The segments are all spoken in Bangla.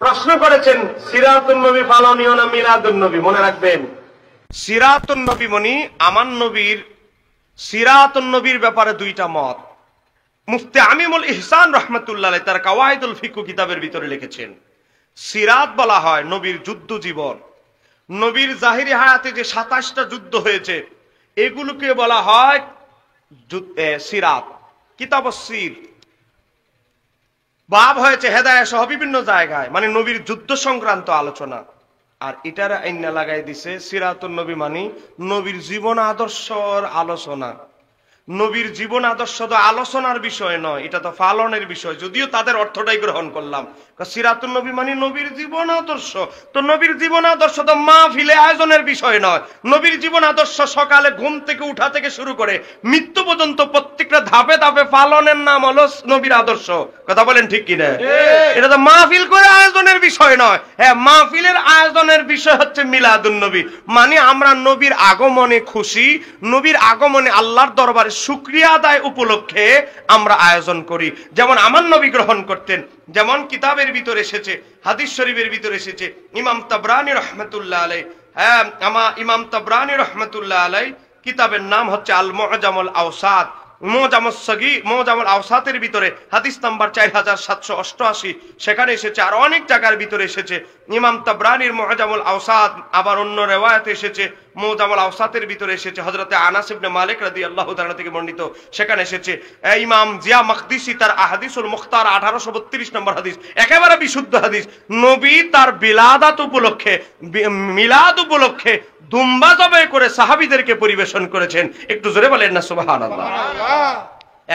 প্রশ্ন করেছেন সিরাতুন নবী পালনীয় না মিলাদুন নবী? মনে রাখবেন, সিরাতুন নবী মনি আমার নবীর সিরাতুন নবীর ব্যাপারে দুইটা মত। মুফতি আমিমুল ইহসান রাহমাতুল্লাহ আলাইহি তার কাওয়াইদুল ফিকহ কিতাবের ভিতরে লিখেছেন, সিরাত বলা হয় নবীর যুদ্ধ জীবন। নবীর জাহিরি হায়াতে যে 27টা যুদ্ধ হয়েছে এগুলোকে বলা হয় সিরাত। কিতাবুস সির বাব হয়েছে হেদায়েত সহ বিভিন্ন জায়গায়, মানে নবীর যুদ্ধ সংক্রান্ত আলোচনা। আর এটার আইনা লাগাই দিছে সিরাতুন নবী মানে নবীর জীবন আদর্শর আলোচনা। নবীর জীবন আদর্শ তো আলোচনার বিষয় নয়, এটা তো পালনের বিষয়, যদিও তাদের অর্থটাই গ্রহণ করলাম। সিরাতুন নবী মানে নবীর জীবন আদর্শ, তো নবীর জীবন আদর্শ তো মাহফিলে আয়োজনের বিষয় নয়। নবীর জীবন আদর্শ সকালে ঘুম থেকে উঠা থেকে শুরু করে মৃত্যু পর্যন্ত প্রত্যেকটা ধাপে ধাপে পালনের নাম হলো নবীর আদর্শ। কথা বলেন ঠিক কিনা? এটা তো মাহফিল করে আয়োজনের বিষয় নয়। হ্যাঁ, মাহফিলের আয়োজনের বিষয় হচ্ছে মিলাদুন নবী, মানে আমরা নবীর আগমনে খুশি, নবীর আগমনে আল্লাহর দরবারে শুকরিয়া আদায় উপলক্ষে আমরা আয়োজন করি। যেমন আমার নবী গ্রহণ করতেন, যেমন কিতাবের ভিতরে এসেছে, হাদিস শরীফের ভিতরে এসেছে। ইমাম তাবরানী রহমাতুল্লাহ আলাইহি, হ্যাঁ ইমাম তাবরানী রহমাতুল্লাহ আলাইহি কিতাবের নাম হচ্ছে আল মুআজামুল আওসাত। মুআজামুল আওসাতের ভিতরে হাদিস নাম্বার 4788 সেখানে এসেছে, আর অনেক জায়গার ভিতরে এসেছে। ইমাম তাবরানীর মুআজামুল আওসাত, আবার অন্য রিওয়ায়াতে এসেছে মুআজামুল আওসাতের ভিতরে এসেছে হযরতে আনাস ইবনে মালিক রাদিয়াল্লাহু তাআলা থেকে বর্ণিত, সেখানে এসেছে। ইমাম জিয়া মাকদিসি তার আহাদিসুল মুখতার 1832 নম্বর হাদিস, একেবারে বিশুদ্ধ হাদিস। নবী তার বিলাদাত উপলক্ষে, মিলাদ উপলক্ষে দুম্বা জবাই করে সাহাবীদেরকে পরিবেশন করেছেন। একটু জোরে বলেন না সুবহানাল্লাহ।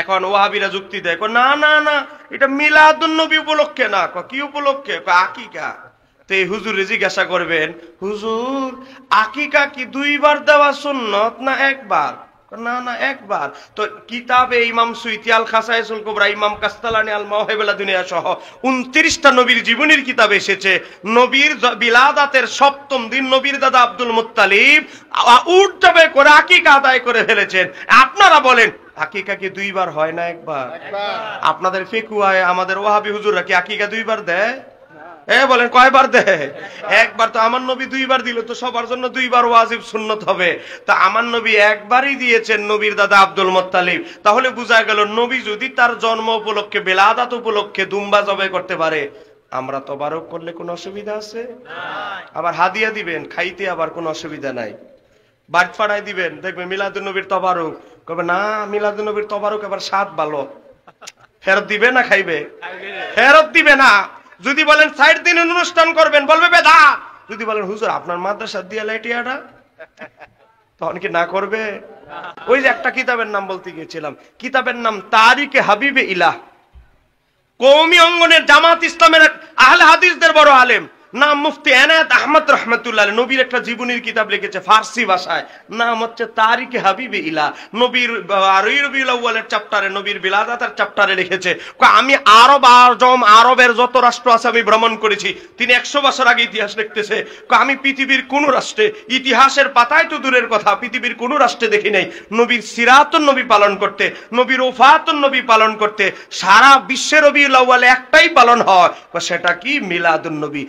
এখন ওয়াহাবীরা যুক্তি দেয়, না না না এটা মিলাদুন নবী উপলক্ষে না। কি উপলক্ষে? আকিকা। তো এই হুজুরে জিজ্ঞাসা করবেন, হুজুর আকিকা কি 2 বার দেওয়া সুন্নত না 1 বার? না না 1 বার। তো কিতাবে ইমাম সুয়ুতী আল খাসায়েসুল কুবরা, ইমাম কাস্তালানী আল মাওহিবুল দুনিয়া সহ 29টা নবীর জীবনীর কিতাবে এসেছে নবীর বিলাদাতের 7ম দিন নবীর দাদা আব্দুল মুত্তালিব উট জবাই করে আকিকা আদায় করে ফেলেছেন। আপনারা বলেন আকিকা কি 2 বার হয় না 1 বার? আপনাদের ফিকহুয়ায় আমাদের ওয়াহাবী হুজুররা কি আকিকা 2 বার দেয়? বলেন কয়বার দেয়? 1 বার। তো আমার নবী 2 বার দিল, তো সবার জন্য 2 বার ওয়াজিব সুন্নত হবে। তা আমার নবী 1 বারই দিয়েছেন নবীর দাদা আব্দুল মুত্তালিব। তাহলে বোঝা গেল নবী যদি তার জন্ম উপলক্ষে, বেলাদাত উপলক্ষে দুম্বা জবাই করতে পারে, আমরা তবারক করলে কোনো অসুবিধা আছে? আবার হাদিয়া দিবেন খাইতে, আবার কোনো অসুবিধা নাই। বাড়ি ফাড়াই দিবেন, দেখবেন মিলাদুন নবীর তবারক, কবে না মিলাদুন নবীর তবারক আবার স্বাদ ভালো। ফেরত দিবে না খাইবে? ফেরত দিবে না। যদি বলেন 60 দিন অনুষ্ঠান করবেন, বলবে বেদাত। যদি বলেন হুজুর আপনার মাদ্রাসা দিয়া লাইটিয়াটা, তখন কি না করবে? ওই যে একটা কিতাবের নাম বলতে গিয়েছিলাম, কিতাবের নাম তারিকে হাবিবে ইলাহ, কওমি অঙ্গনের জামাত ইসলামের আহলে হাদিসদের বড় আলেম, নাম মুফতি এনায়েত আহমদ রহমাতুল্লাহ আলাইহি, নবীর একটা জীবনীর কিতাব লিখেছে ফার্সি ভাষায়, নাম হচ্ছে তারিকে হাবিবে ইলাহ। নবীর রবিউল আউয়ালের চ্যাপ্টারে, নবীর বিলাদাতের চ্যাপ্টারে লিখেছে, আমি আরবের যত রাষ্ট্র আছে আমি ভ্রমণ করেছি। তিনি 100 বছর আগে ইতিহাস লিখতেছে, আমি পৃথিবীর কোন রাষ্ট্রে, ইতিহাসের পাতায় তো দূরের কথা, পৃথিবীর কোন রাষ্ট্রে দেখি নাই নবীর সিরাতুন নবী পালন করতে, নবীর ওফাতুন নবী পালন করতে। সারা বিশ্বের রবিউল আউয়ালে একটাই পালন হয়, সেটা কি? মিলাদুন নবী।